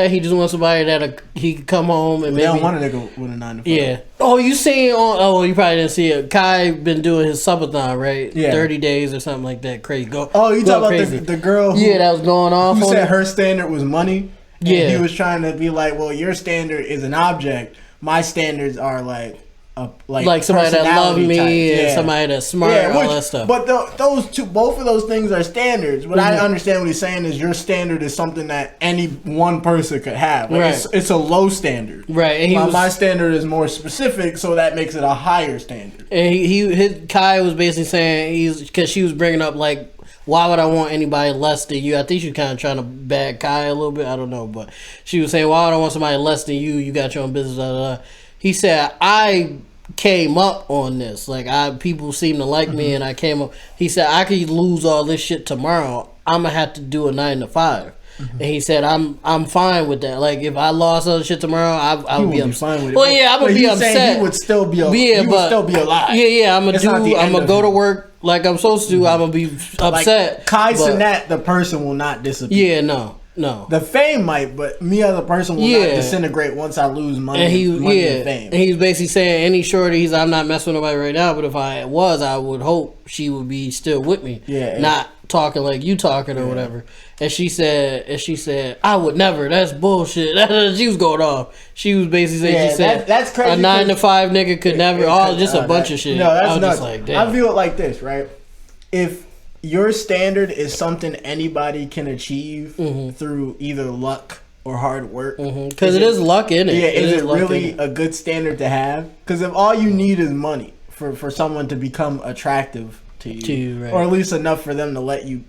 He just wants somebody that he can come home and They maybe. don't want a nigga with a 9 to 5. Yeah. Oh, you seen on? Oh, you probably didn't see it. Kai been doing his subathon, right? Yeah. 30 days or something like that. Crazy. Go. Oh, you talking crazy. about the girl? Who, that was going off. Who on said it? her standard was money? Yeah. And he was trying to be like, well, your standard is an object. My standards are like somebody that love me type. and somebody that's smart and all that stuff. But both of those things are standards. What I understand what he's saying is your standard is something that any one person could have. Like Right. It's a low standard. Right. And my standard is more specific, so that makes it a higher standard. And Kai was basically saying because she was bringing up like, why would I want anybody less than you? I think she was kind of trying to bag Kai a little bit. I don't know, but she was saying, why would I want somebody less than you? You got your own business. Blah, blah, blah. He said, I came up on this. Like people seem to like me, and I came up. He said, I could lose all this shit tomorrow. I'm gonna have to do a 9 to 5. And he said, I'm fine with that. Like if I lost other shit tomorrow, I would be upset. Well, yeah, I'm gonna be upset. He would still be alive. Yeah, I'm gonna go to work like I'm supposed to. I'm gonna be upset. Like, Kai Cenat, the person will not disappear. Yeah, no. The fame might, but me as a person will not disintegrate once I lose money. And fame. And he was basically saying any shorty, I'm not messing with nobody right now, but if I was, I would hope she would be still with me. Yeah. Not talking like you talking or whatever. And she said, I would never. That's bullshit. She was going off. She was basically saying, that's crazy. A 9 to 5 nigga could never. Just a bunch of shit. No, that's I was nuts. just like, damn. I view it like this, right? If your standard is something anybody can achieve through either luck or hard work, because it is luck in it. Yeah, is it really a good standard to have? Because if all you need is money for someone to become attractive to you, right. or at least enough for them to let you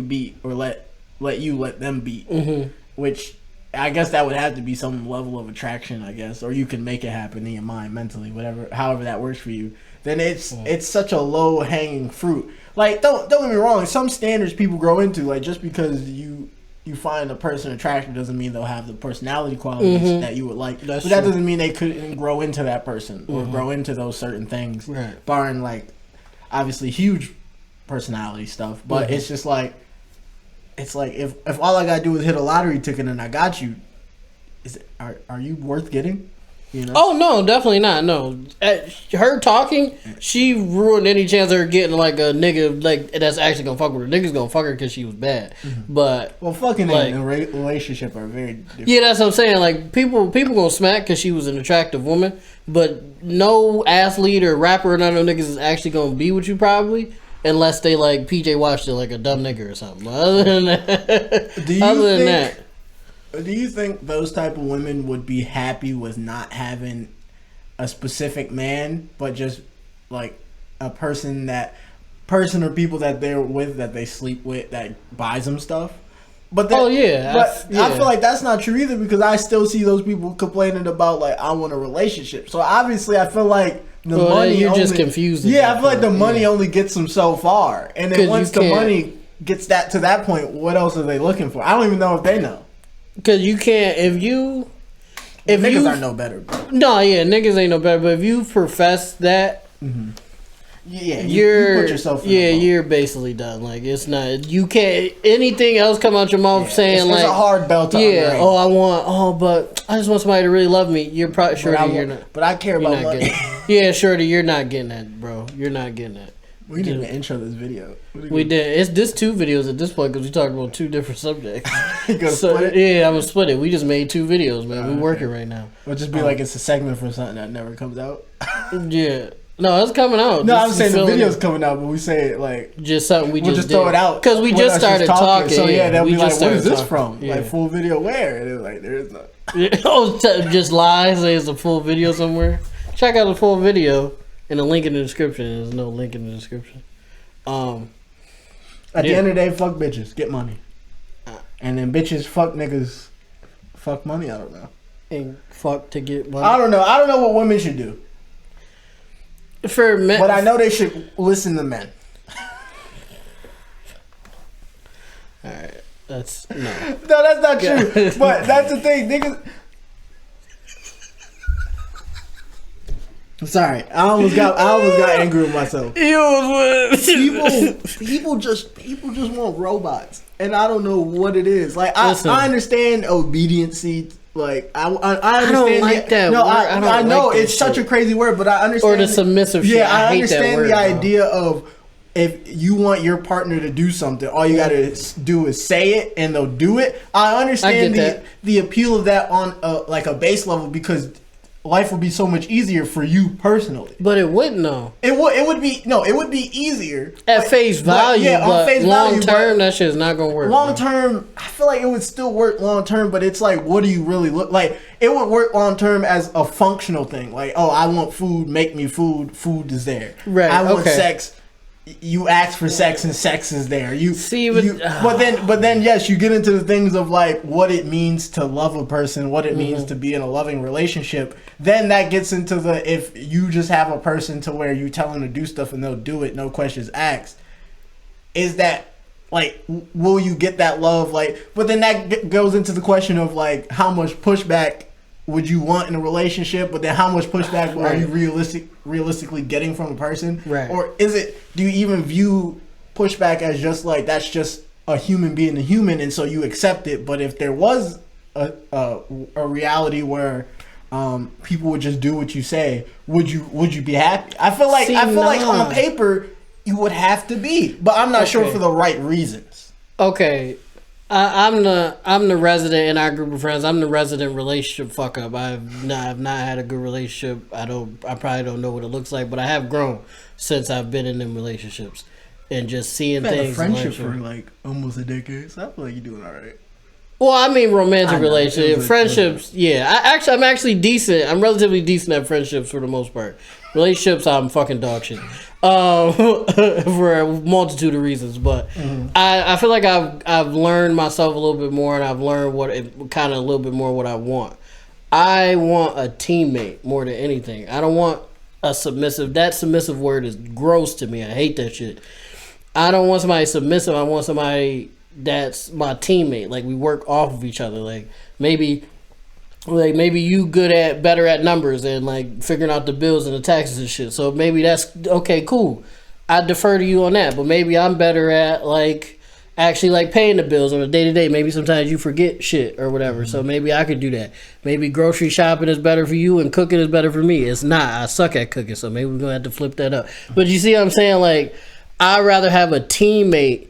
beat or let you let them beat, which I guess that would have to be some level of attraction, I guess, or you can make it happen in your mind mentally, however that works for you. Then it's such a low hanging fruit. Like don't get me wrong, some standards people grow into, like just because you find a person attractive doesn't mean they'll have the personality qualities that you would like. That doesn't mean they couldn't grow into that person or grow into those certain things, right. Barring like obviously huge personality stuff. But it's just like if all I gotta do is hit a lottery ticket and I got you, are you worth getting? You know? Oh no, definitely not. No, her talking, she ruined any chance of her getting like a nigga like that's actually gonna fuck with her. Niggas gonna fuck her because she was bad. But fucking like, in a relationship are very different. Yeah, that's what I'm saying. Like people gonna smack because she was an attractive woman, but no athlete or rapper or none of them niggas is actually gonna be with you probably. Unless they like PJ watched it like a dumb nigga or something. Other than that, do you think those type of women would be happy with not having a specific man, but just like a person or people that they're with, that they sleep with, that buys them stuff? But I feel like that's not true either, because I still see those people complaining about like, I want a relationship. So obviously I feel like the money you're just confused. Yeah, I feel like the money only gets them so far, and then once the money gets to that point, what else are they looking for? I don't even know if they know. Because you can't if niggas are no better. Bro. No, yeah, niggas ain't no better. But if you profess that, yeah, you put yourself. You're basically done. Like it's not. You can't anything else come out your mouth saying it's like a hard belt. To unring. But I just want somebody to really love me. You're probably you're not. But I care about money. Yeah, shorty, you're not getting that, bro. You're not getting that. We didn't even intro this video. We did. It's just 2 videos at this point because we talked about 2 different subjects. You gonna split it? Yeah, I'm gonna split it. We just made 2 videos, man. We're working right now. It'll just be like it's a segment for something that never comes out. Yeah. No, it's coming out. No, I'm saying the video's coming out, but we say it like just something we'll just throw it out because we just started talking. So yeah, they'll be like, "What is this talking from?" Yeah. Like full video where? And it's like there is none. Just lie. Say it's a full video somewhere. Check out the full video and the link in the description. There's no link in the description. At the end of the day, fuck bitches, get money, and then bitches fuck niggas, fuck money. I don't know. And fuck to get money. I don't know. I don't know what women should do. For men, but I know they should listen to men. All right, that's no, that's not true. But that's the thing, niggas. I'm sorry, I almost got angry with myself. People just want robots. and I don't know what it is. Like I understand obediency. Like I understand. I don't like that No, word. I know like it's such a crazy word, but I understand. Or the submissive shit. Yeah, I hate that understand word, the idea of if you want your partner to do something, all you gotta do is say it, and they'll do it. I understand the appeal of that on like a base level, because life would be so much easier for you personally. But it wouldn't though. It would be easier At face value, on face long value, term that shit's not gonna work. Long term, I feel like it would still work long term, but it's like, what do you really look like? It would work long term as a functional thing. Like, oh, I want food, make me food, food is there. Right. I want sex. You ask for sex and sex is there. But then yes, you get into the things of like what it means to love a person, what it means to be in a loving relationship. Then that gets into the, if you just have a person to where you tell them to do stuff and they'll do it, no questions asked. Is that like, will you get that love? Like, but then that goes into the question of like, how much pushback would you want in a relationship, but then how much pushback are you realistically getting from a person? Right. Or do you even view pushback as just like, that's just a human being a human, and so you accept it? But if there was a reality where people would just do what you say, would you be happy? I feel like on paper you would have to be, but I'm not sure for the right reasons. Okay. I'm the resident in our group of friends. I'm the resident relationship fuck up. I've not had a good relationship. I probably don't know what it looks like, but I have grown since I've been in them relationships and just seeing things. You've had a friendship for like almost a decade, so I feel like you're doing all right. Well, I mean, romantic relationships, friendships. Yeah, I'm actually decent. I'm relatively decent at friendships for the most part. Relationships, I'm fucking dog shit. For a multitude of reasons, but I feel like I've learned myself a little bit more, and I've learned a little bit more what I want. I want a teammate more than anything. I don't want a submissive. That submissive word is gross to me. I hate that shit. I don't want somebody submissive. I want somebody that's my teammate. Like, we work off of each other. Like maybe you better at numbers and like figuring out the bills and the taxes and shit. So maybe that's okay, cool. I defer to you on that. But maybe I'm better at like actually like paying the bills on a day to day. Maybe sometimes you forget shit or whatever. So maybe I could do that. Maybe grocery shopping is better for you and cooking is better for me. It's not. I suck at cooking, so maybe we're gonna have to flip that up. But you see what I'm saying? Like, I'd rather have a teammate.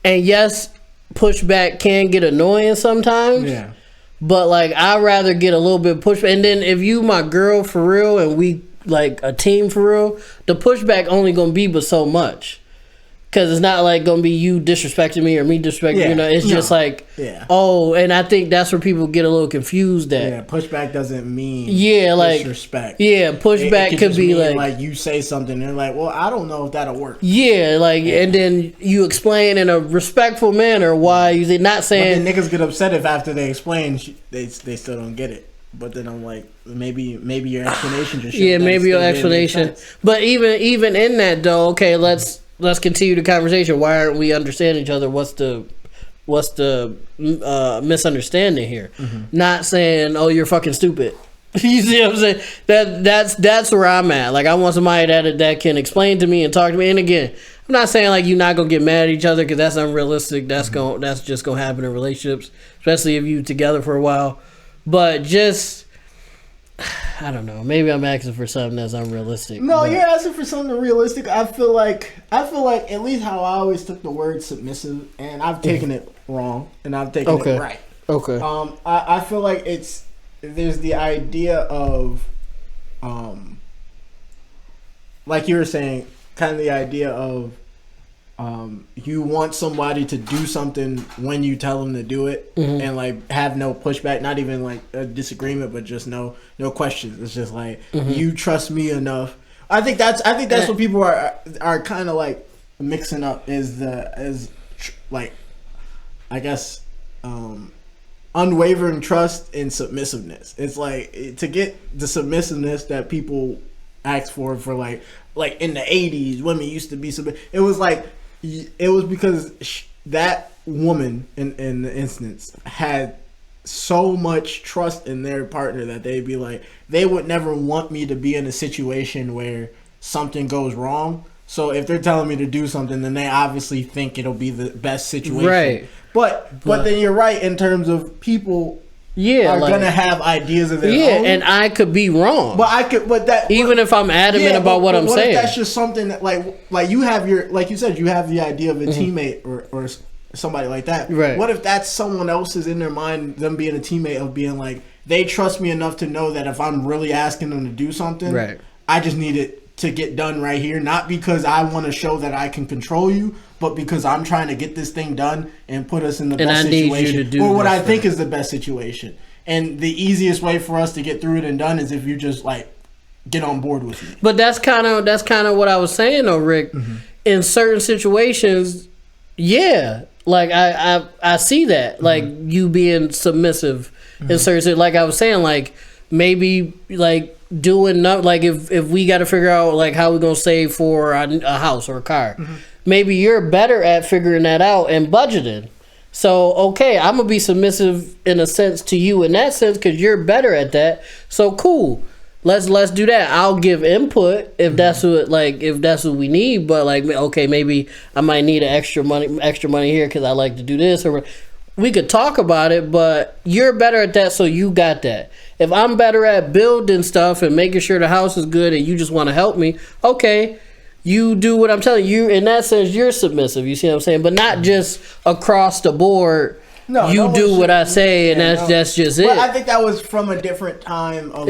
And yes, pushback can get annoying sometimes. Yeah. But like, I'd rather get a little bit pushback. And then if you my girl for real and we like a team for real, the pushback only gonna be but so much. Cause it's not like gonna be you disrespecting me or me disrespecting you. You know, it's just like, oh, and I think that's where people get a little confused at. Yeah, pushback doesn't mean like disrespect. Yeah, pushback could be like you say something and they're like, well, I don't know if that'll work. Yeah, like, and then you explain in a respectful manner why you're not saying. But then niggas get upset if after they explain they still don't get it. But then I'm like, maybe your explanation just maybe your explanation. But even in that though, okay, let's continue the conversation. Why aren't we understanding each other? What's the misunderstanding here? Not saying, oh, you're fucking stupid. You see what I'm saying? That's where I'm at. Like, I want somebody that can explain to me and talk to me. And again, I'm not saying like you're not gonna get mad at each other, because that's unrealistic. That's just gonna happen in relationships, especially if you together for a while. But just, I don't know. Maybe I'm asking for something that's unrealistic. No, you're asking for something realistic. I feel like at least how I always took the word submissive, and I've taken it wrong, and I've taken it right. Okay. I feel like there's the idea of, like you were saying, kind of the idea of, you want somebody to do something when you tell them to do it, and like have no pushback, not even like a disagreement, but just no questions. It's just like, you trust me enough. I think that's what people are kind of like mixing up, is like, I guess, unwavering trust and submissiveness. It's like, to get the submissiveness that people ask for like in the 80s, women used to be submissive. It was because that woman in the instance had so much trust in their partner that they'd be like, they would never want me to be in a situation where something goes wrong, So if they're telling me to do something, then they obviously think it'll be the best situation. Right. But then you're right in terms of people are like, gonna have ideas of their own. and I could be wrong. Even if I'm adamant about what I'm saying. If that's just something that like you have like you said, you have the idea of a teammate or somebody like that. Right. What if that's someone else's in their mind, them being a teammate, of being like, they trust me enough to know that if I'm really asking them to do something, right, I just need it to get done right here, not because I want to show that I can control you, but because I'm trying to get this thing done and put us in the best situation, or what I think is the best situation. And the easiest way for us to get through it and done is if you just like get on board with me. But that's kind of what I was saying though, Rick. Mm-hmm. In certain situations, yeah, like I see that, like you being submissive in certain, like I was saying, like maybe like doing not like if we got to figure out like how we're gonna save for a house or a car, maybe you're better at figuring that out and budgeting. So okay, I'm gonna be submissive in a sense to you in that sense because you're better at that. So cool. Let's do that. I'll give input if that's what we need. But like, okay, maybe I might need extra money here because I like to do this, or we could talk about it. But you're better at that, so you got that. If I'm better at building stuff and making sure the house is good, and you just want to help me, okay, you do what I'm telling you. In that sense, you're submissive. You see what I'm saying? But not just across the board. No, you do what I say, and that's just it. But I think that was from a different time of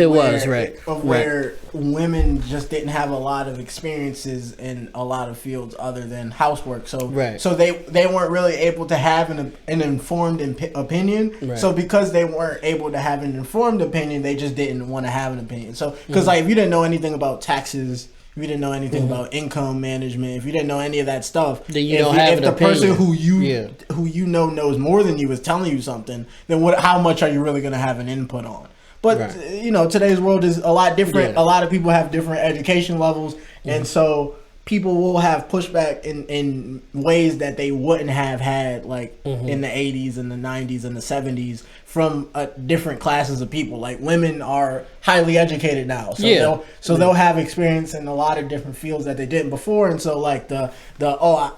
where women just didn't have a lot of experiences in a lot of fields other than housework. So they weren't really able to have an informed opinion. Right. So because they weren't able to have an informed opinion, they just didn't want to have an opinion. So because like if you didn't know anything about taxes, if you didn't know anything about income management, if you didn't know any of that stuff, then you don't have an opinion. If the person who you know knows more than you is telling you something, then how much are you really going to have an input on? But you know, today's world is a lot different. A lot of people have different education levels, and so people will have pushback in ways that they wouldn't have had like in the 80s and the 90s and the 70s from different classes of people. Like women are highly educated now, so they'll have experience in a lot of different fields that they didn't before, and so like the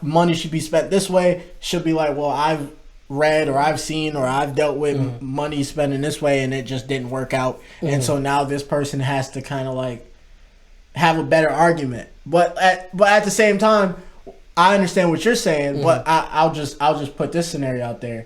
money should be spent this way should be like, well, I've read or I've seen or I've dealt with money spent in this way and it just didn't work out, and so now this person has to kind of like have a better argument. But at the same time, I understand what you're saying. But I'll just put this scenario out there.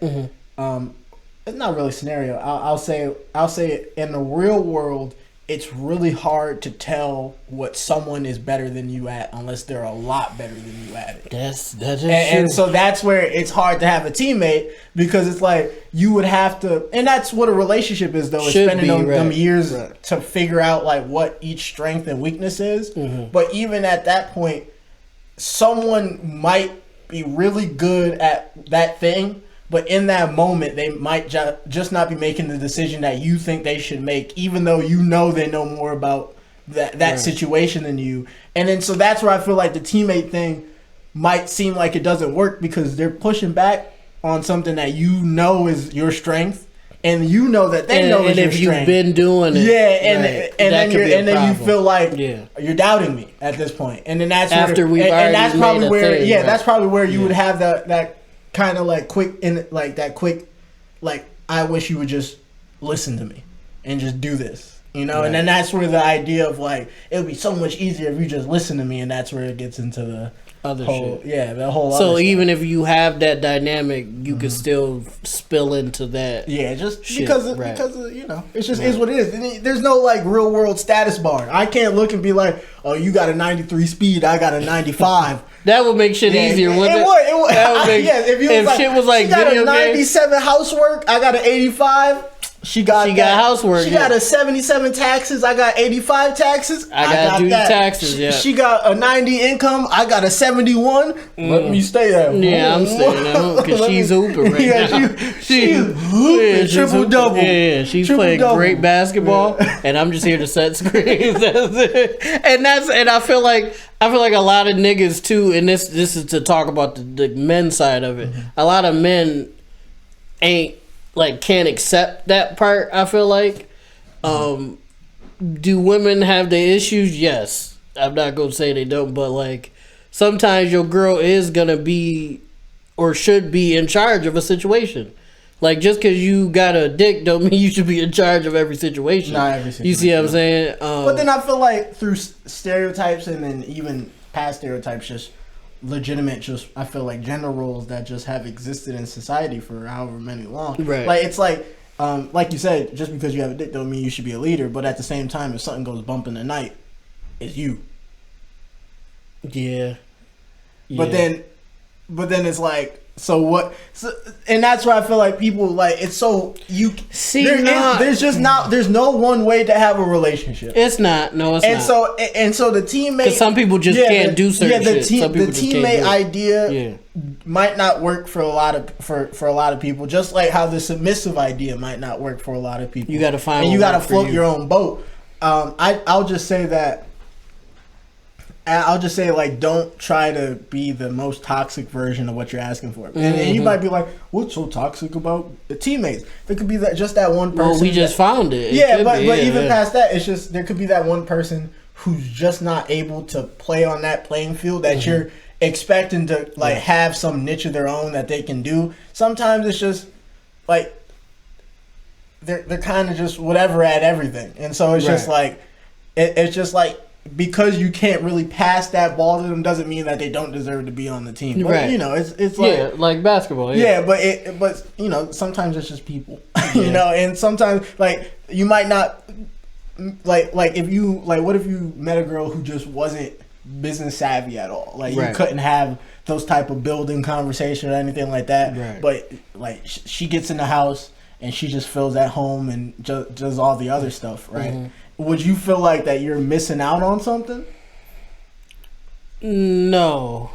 It's not really a scenario. I'll say in the real world, it's really hard to tell what someone is better than you at unless they're a lot better than you at it. That is true. And so that's where it's hard to have a teammate, because it's like you would have to, and that's what a relationship is, though, is spending them years to figure out like what each strength and weakness is. But even at that point, someone might be really good at that thing, but in that moment, they might just not be making the decision that you think they should make, even though you know they know more about that situation than you. And then so that's where I feel like the teammate thing might seem like it doesn't work, because they're pushing back on something that you know is your strength, and you know that they know is your strength. And if you've been doing it, and then you feel like you're doubting me at this point, and then that's after we've already and that's probably where thing, that's probably where you would have that kind of like quick, I wish you would just listen to me and just do this, you know. And then that's where the idea of like, it would be so much easier if you just listen to me, and that's where it gets into the other whole shit. The whole so other even stuff. if you have that dynamic, you could still spill into that just shit. because of you know, it's just is what it is. There's no like real world status bar. I can't look and be like, oh, you got a 93 speed, I got a 95. That would make shit easier, wouldn't it? It would. That would make, if shit was like she got video a 97 housework, I got an 85. She got housework. She got a 77 taxes. I got 85 taxes. I got do that. Taxes. Yeah. She got a 90 income. I got a 71. Let me stay there. Yeah, I'm staying at home because she's hooping right now. She's hooping triple double. Yeah, she's playing great basketball, and I'm just here to set screens. That's it. And I feel like a lot of niggas too. And this is to talk about the men's side of it. A lot of men can't accept that part. I feel like do women have the issues? Yes, I'm not gonna say they don't, but like sometimes your girl is gonna be or should be in charge of a situation. Like, just because you got a dick don't mean you should be in charge of every situation. Not every situation. You see what I'm saying? But then I feel like through stereotypes and then even past stereotypes, just legitimate, just I feel like gender roles that just have existed in society for however many long. Right. Like it's like you said, just because you have a dick don't mean you should be a leader. But at the same time, if something goes bump in the night, it's you. Yeah. But then it's like, so what? So, and that's why I feel like people like it's so you see. There's no one way to have a relationship. It's not. No, it's not. And so the teammate. Some people just can't do certain shit. The teammate idea might not work for a lot of people. Just like how the submissive idea might not work for a lot of people. You got to find. And you got to float your own boat. I'll just say that. I'll just say, like, don't try to be the most toxic version of what you're asking for. And you might be like, what's so toxic about the teammates? There could be just that one person. Well, we just found it. But even past that, it's just, there could be that one person who's just not able to play on that playing field that you're expecting to, like, have some niche of their own that they can do. Sometimes it's just, like, they're kind of just whatever at everything. And so it's just like, it's just like, because you can't really pass that ball to them doesn't mean that they don't deserve to be on the team. But, you know, it's like like basketball. But you know, sometimes it's just people. You know, and sometimes like you might not like if you like what if you met a girl who just wasn't business savvy at all? Like you couldn't have those type of building conversation or anything like that. Right. But like she gets in the house and she just feels at home and does all the other stuff, right? Mm-hmm. Would you feel like that you're missing out on something? No.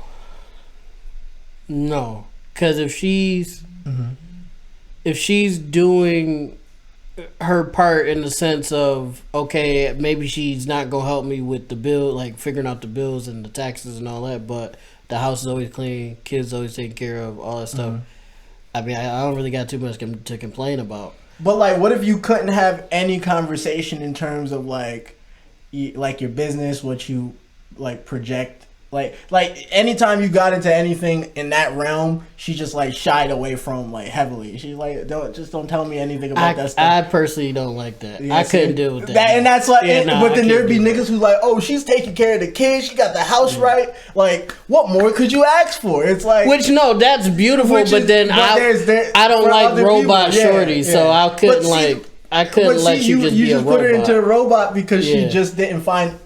Because if she's doing her part in the sense of, okay, maybe she's not gonna help me with the bill, like figuring out the bills and the taxes and all that, but the house is always clean, kids always taken care of, all that stuff. I mean, I don't really got too much to complain about. But like, what if you couldn't have any conversation in terms of like your business, what you like project, like anytime you got into anything in that realm, she just like shied away from like heavily. She's like, don't tell me anything about that stuff. I personally don't like that. I couldn't deal with that. And that's like, but then there'd be niggas who like, oh, she's taking care of the kids, she got the house right. Like, what more could you ask for? It's like, that's beautiful, but then I don't like robot shorties, so I couldn't let you just be a robot. You just put her into a robot because she just didn't find.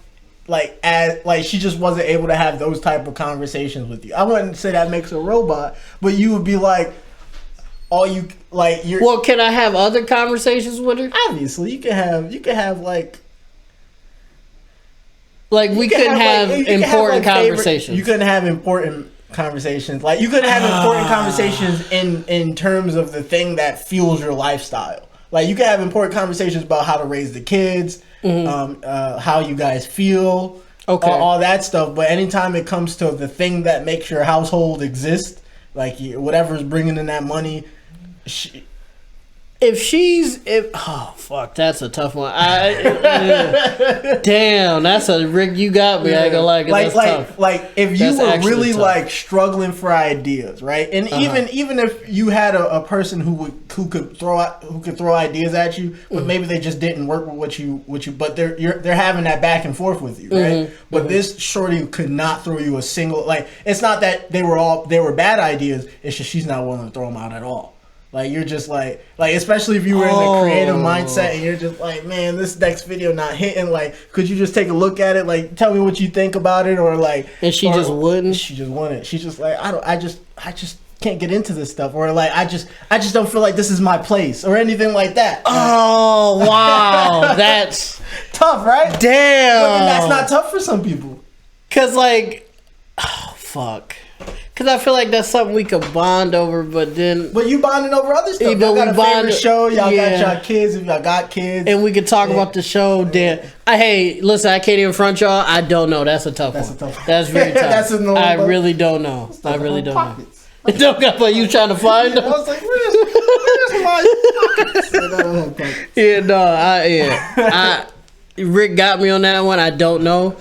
She just wasn't able to have those type of conversations with you. I wouldn't say that makes her a robot, but you would be like, you're. Well, can I have other conversations with her? Obviously, you can have like we couldn't have important conversations. You couldn't have important conversations. Like you couldn't have important conversations in terms of the thing that fuels your lifestyle. Like you can have important conversations about how to raise the kids. How you guys feel, all that stuff. But anytime it comes to the thing that makes your household exist, like whatever's bringing in that money, that's a tough one. Damn, that's a Rick. You got me. I ain't gonna lie, that's tough. Like if you were really tough. Like struggling for ideas, right? And even if you had a person who could throw ideas at you, but maybe they just didn't work with what you. But they're having that back and forth with you, right? But this shorty could not throw you a single. Like it's not that they were bad ideas. It's just she's not willing to throw them out at all. Like you're just like especially if you were in the creative mindset and you're just like, man, this next video not hitting. Like, could you just take a look at it? Like, tell me what you think about it, or like. And she just wouldn't. She just wouldn't. She's just like, I just can't get into this stuff, or like I just don't feel like this is my place, or anything like that. Oh wow, that's tough, right? Damn, but that's not tough for some people. Cause like, oh fuck. Cause I feel like that's something we could bond over, but you bonding over other stuff. Y'all got a favorite show. Y'all got y'all kids if y'all got kids, and we could talk about the show. Then, hey, listen, I can't even front y'all. I don't know. That's a tough one. That's very tough. I really don't know. I really don't know. It don't got like you trying to find them. I was like, where's my pockets? Rick got me on that one. I don't know.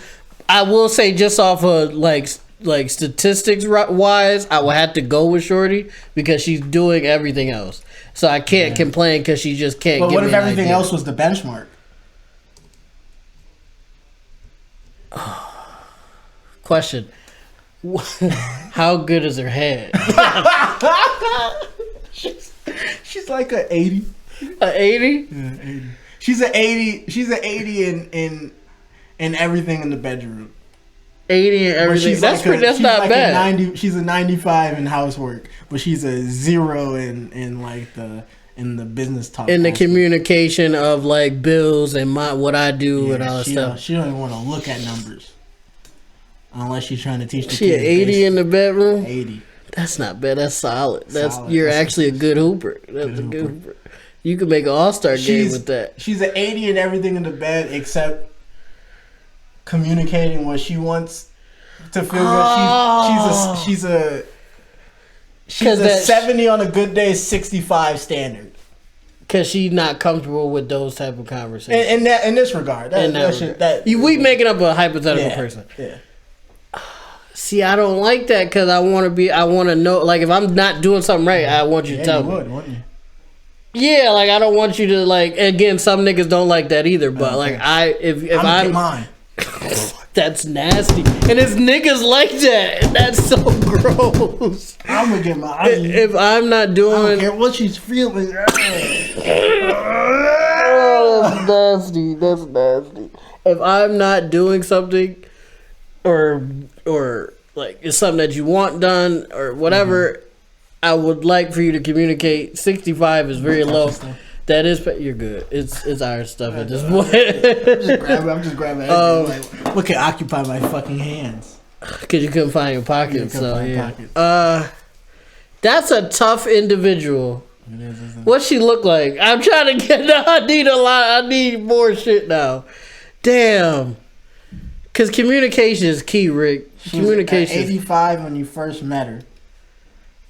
I will say just off of like like statistics wise, I would have to go with Shorty because she's doing everything else. So I can't complain because she just can't. But give what me if everything else was the benchmark? Question: how good is her head? She's like an 80. An 80? Yeah, 80. She's an 80. She's an 80 in everything in the bedroom. 80 and everything. That's not like bad. 90, she's a 95 in housework, but she's a 0 in like the business talk. In the communication of like bills and what I do and all that stuff. She don't even want to look at numbers unless she's trying to teach the she kids. 80 in the bedroom. 80. That's not bad. That's solid. You're actually a good hooper. That's a good hooper. You could make an all-star game with that. She's an 80 in everything in the bed except communicating what she wants to feel good. She's a 70 on a good day, 65 standard. Because she's not comfortable with those type of conversations. In this regard. We making up a hypothetical person. Yeah. See, I don't like that because I want to know, like, if I'm not doing something right, I want you to tell me. Wouldn't you? Yeah, like, I don't want you to, like, again, some niggas don't like that either, but, like, if I'm mine. That's nasty. And it's niggas like that. That's so gross. I'm gonna get mine. If I'm not doing... I don't care what she's feeling. Oh, that's nasty. That's nasty. If I'm not doing something or like it's something that you want done or whatever, I would like for you to communicate. 65 is very low. That is, you're good. It's our stuff at this point. I'm just grabbing what can occupy my fucking hands? Because you couldn't find your pockets. That's a tough individual. It is, isn't it? What she look like? I'm trying to get. I need a lot. I need more shit now. Damn. Because communication is key, Rick. Communication. 85 when you first met her.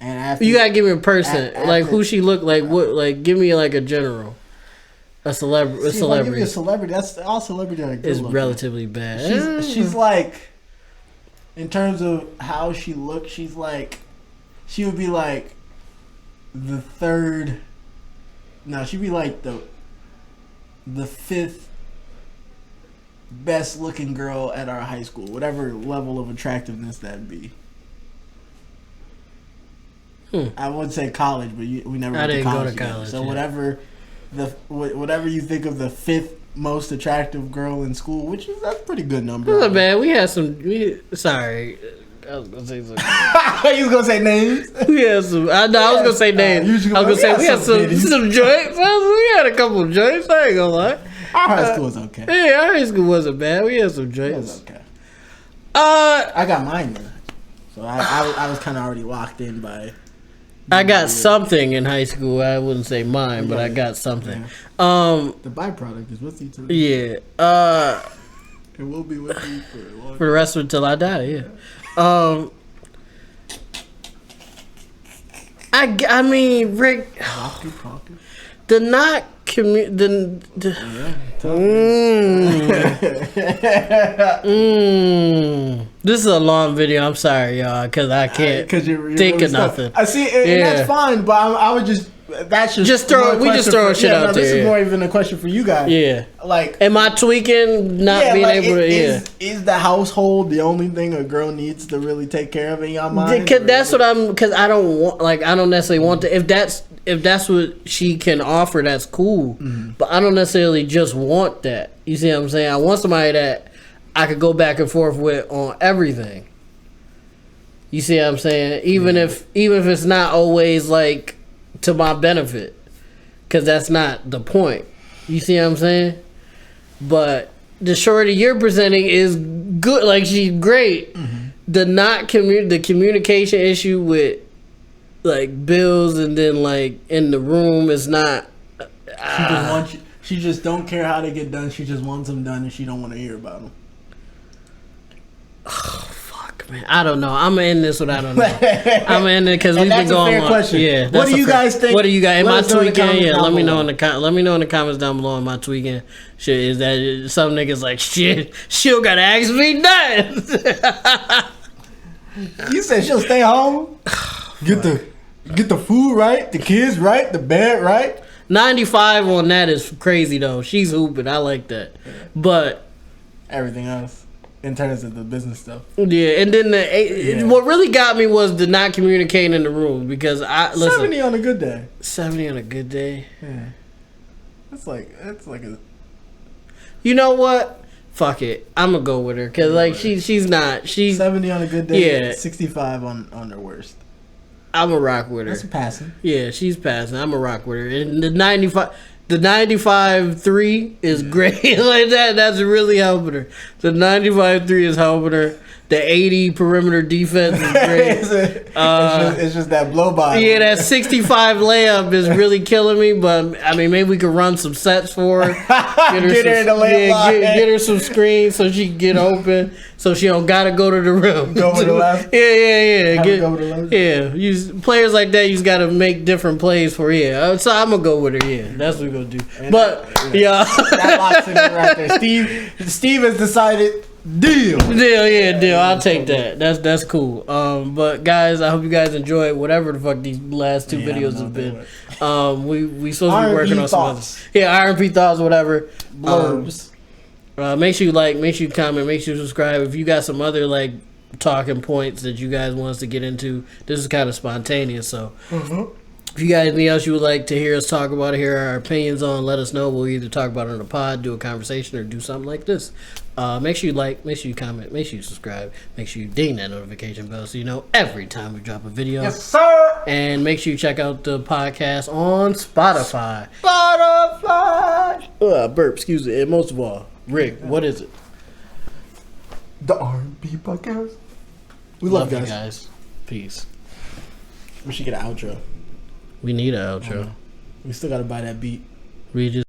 And after you gotta give me a person, like who she look like. What, like, give me like a general, a celebrity. Give me a celebrity. That's all celebrities are good. It's relatively bad. She's like, in terms of how she looks, she would be like the third. No, she'd be like the fifth best looking girl at our high school, whatever level of attractiveness that'd be. I would say college, but we never went to college. Go to college. So whatever you think of the fifth most attractive girl in school, that's a pretty good number. Not bad. We had some. Sorry, I was gonna say something. You was gonna say names? We had some. I was gonna say names. I was gonna say we had some joints. We had a couple of joints. I ain't gonna lie. Our high school was okay. Yeah, our high school wasn't bad. We had some joints. It was okay. I got mine then, so I was kind of already locked in by. I got something in high school. I wouldn't say mine, but I got something. Yeah. The byproduct is with you too. Yeah. It will be with you for the rest of until I die. Yeah. I mean, Rick. The not This is a long video. I'm sorry, y'all, because I can't think of nothing. I see, and that's fine. But I would just throw shit out there. This is more even a question for you guys. Yeah, like, am I tweaking? Not being able to. Is the household the only thing a girl needs to really take care of in your mind? Because I don't want. Like, I don't necessarily want to. If that's what she can offer, that's cool. Mm-hmm. But I don't necessarily just want that. You see what I'm saying? I want somebody that I could go back and forth with on everything. You see what I'm saying? Even if it's not always like to my benefit, because that's not the point. You see what I'm saying? But the shorty you're presenting is good. Like, she's great. Mm-hmm. The communication issue with like bills and then like in the room is not. She just wants you. She just don't care how they get done. She just wants them done, and she don't want to hear about them. Oh, fuck, man. I don't know. I'm gonna end this with I don't know. I'm gonna end it because we've been going on. Question. Yeah. What do you guys think? What do you guys? Am I tweaking? Yeah. Let me know in the comments down below. Am I tweaking? Shit, is that some niggas like shit? She don't gotta ask me nothing. You said she'll stay home. Get the food right, the kids right, the bed right. 95 on that is crazy though. She's hooping. I like that. But everything else in terms of the business stuff. Yeah, and then what really got me was the not communicating in the room because 70 on a good day. 70 on a good day. Yeah. That's like a. You know what? Fuck it. I'm gonna go with her because like she's 70 on a good day. Yeah. 65 on her worst. I'm a rock with her. That's passing. Yeah, she's passing. I'm a rock with her. And the 95-3 is great. Like that's really helping her. The 95-3 is helping her. The 80 perimeter defense is great. It's just that blow by. Yeah, that 65 layup is really killing me. But I mean, maybe we could run some sets for her. Get her in the layup line. Get her some screens so she can get open. So she don't gotta go to the rim. Go to the left. Yeah. Go to the left. Yeah, players like that, you just gotta make different plays for. Yeah, so I'm gonna go with her. Yeah, that's what we're gonna do. And but that locks it in right there. Steve has decided. Deal. I'll take that. That's cool. But guys, I hope you guys enjoyed whatever the fuck these last two videos have been. We supposed to be working on some others. Yeah, R&P thoughts, whatever. Blurbs. Make sure you like, make sure you comment, make sure you subscribe. If you got some other like talking points that you guys want us to get into, this is kind of spontaneous. So if you guys anything else you would like to hear us talk about, hear our opinions on, let us know. We'll either talk about it on the pod, do a conversation, or do something like this. Make sure you like, make sure you comment, make sure you subscribe, make sure you ding that notification bell so you know every time we drop a video. Yes, sir. And make sure you check out the podcast on Spotify. Burp, excuse me. And most of all, Rick, what is it? The R&B podcast. We love you guys. Peace. We should get an outro. We need an outro. We still gotta buy that beat. We just